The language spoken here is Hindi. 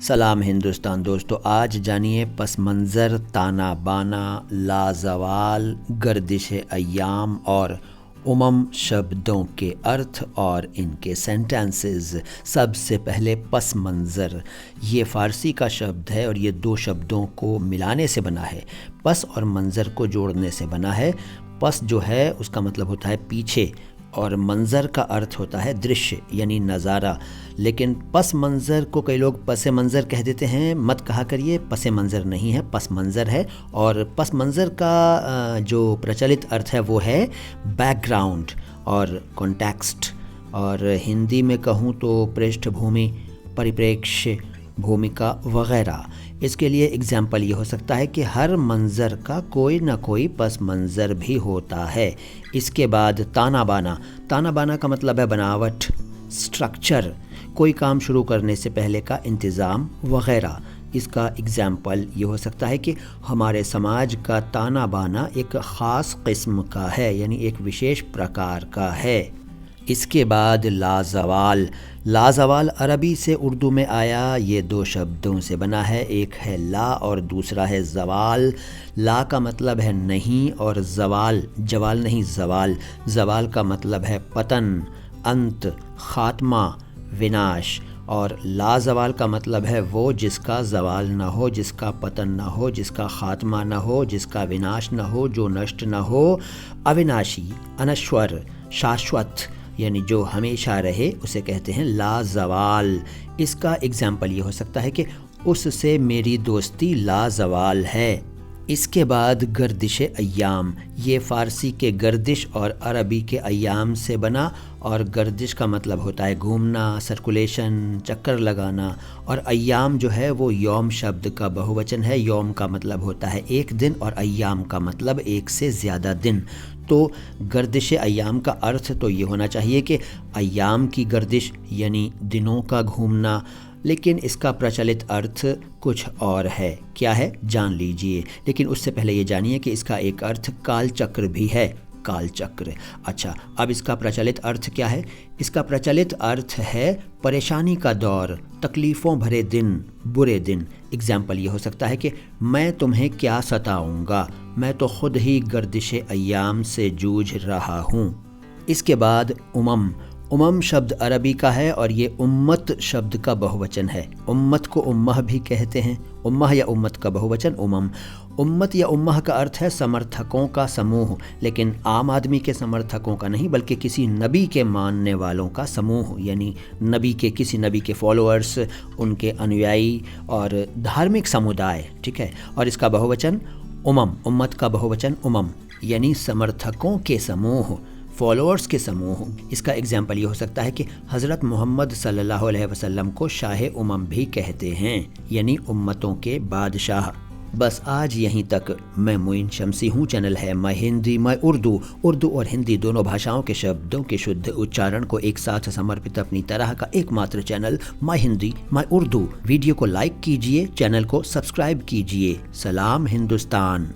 सलाम हिंदुस्तान दोस्तों, आज जानिए पस मंज़र, ताना बाना, लाज़वाल, गर्दिश अय्याम और उमम शब्दों के अर्थ और इनके सेंटेंसेस। सबसे पहले पस मंज़र, ये फ़ारसी का शब्द है और ये दो शब्दों को मिलाने से बना है। पस और मंज़र को जोड़ने से बना है। पस जो है उसका मतलब होता है पीछे और मंज़र का अर्थ होता है दृश्य यानी नज़ारा। लेकिन पस मंज़र को कई लोग पस मंज़र कह देते हैं, मत कहा करिए, पस मंज़र नहीं है, पस मंज़र है। और पस मंज़र का जो प्रचलित अर्थ है वो है बैकग्राउंड और कॉन्टेक्स्ट, और हिंदी में कहूँ तो पृष्ठभूमि, परिप्रेक्ष्य, भूमिका वगैरह। इसके लिए एग्जाम्पल ये हो सकता है कि हर मंज़र का कोई ना कोई पस मंज़र भी होता है। इसके बाद ताना बाना। ताना बाना का मतलब है बनावट, स्ट्रक्चर, कोई काम शुरू करने से पहले का इंतज़ाम वगैरह। इसका एग्जाम्पल ये हो सकता है कि हमारे समाज का ताना बाना एक ख़ास किस्म का है, यानी एक विशेष प्रकार का है। इसके बाद लाज़वाल। लाज़वाल अरबी से उर्दू में आया, ये दो शब्दों से बना है, एक है ला और दूसरा है ज़वाल। ला का मतलब है नहीं और ज़वाल, जवाल नहीं ज़वाल, ज़वाल का मतलब है पतन, अंत, ख़ात्मा, विनाश। और लाज़वाल का मतलब है वो जिसका ज़वाल ना हो, जिसका पतन ना हो, जिसका ख़ात्मा ना हो, जिसका विनाश ना हो, जो नष्ट ना हो, अविनाशी, अनश्वर, शाश्वत, यानी जो हमेशा रहे, उसे कहते हैं लाज़वाल। इसका एग्जाम्पल ये हो सकता है कि उससे मेरी दोस्ती लाज़वाल है। इसके बाद गर्दिश अय्याम। ये फ़ारसी के गर्दिश और अरबी के अय्याम से बना, और गर्दिश का मतलब होता है घूमना, सर्कुलेशन, चक्कर लगाना। और अय्याम जो है वो यौम शब्द का बहुवचन है। यौम का मतलब होता है एक दिन और अय्याम का मतलब एक से ज़्यादा दिन। तो गर्दिश अय्याम का अर्थ तो ये होना चाहिए कि अय्याम की गर्दिश यानी दिनों का घूमना, लेकिन इसका प्रचलित अर्थ कुछ और है। क्या है जान लीजिए, लेकिन उससे पहले ये जानिए कि इसका एक अर्थ कालचक्र भी है। कालचक्र। अच्छा, अब इसका प्रचलित अर्थ क्या है? इसका प्रचलित अर्थ है परेशानी का दौर, तकलीफ़ों भरे दिन, बुरे दिन। एग्जाम्पल ये हो सकता है कि मैं तुम्हें क्या सताऊंगा, मैं तो खुद ही गर्दिश अय्याम से जूझ रहा हूँ। इसके बाद उमम। उमम शब्द अरबी का है और ये उम्मत शब्द का बहुवचन है। उम्मत को उम्मह भी कहते हैं। उम्मह या उम्मत का बहुवचन उमम। उम्मत या उम्मह का अर्थ है समर्थकों का समूह, लेकिन आम आदमी के समर्थकों का नहीं, बल्कि किसी नबी के मानने वालों का समूह, यानी नबी के, किसी नबी के फॉलोअर्स, उनके अनुयायी और धार्मिक समुदाय। ठीक है। और इसका बहुवचन उमम, उम्मत का बहुवचन उमम, यानी समर्थकों के समूह, फॉलोअर्स के समूह। इसका एग्जाम्पल ये हो सकता है कि हज़रत मोहम्मद सल्लल्लाहु अलैहि वसल्लम को शाह उमम भी कहते हैं, यानी उम्मतों के बादशाह। बस आज यहीं तक। मैं मोइन शमसी हूँ। चैनल है माय हिंदी माय उर्दू। उर्दू और हिंदी दोनों भाषाओं के शब्दों के शुद्ध उच्चारण को एक साथ समर्पित अपनी तरह का एकमात्र channel my Hindi my Urdu. Video को लाइक कीजिए, चैनल को सब्सक्राइब कीजिए। सलाम हिंदुस्तान।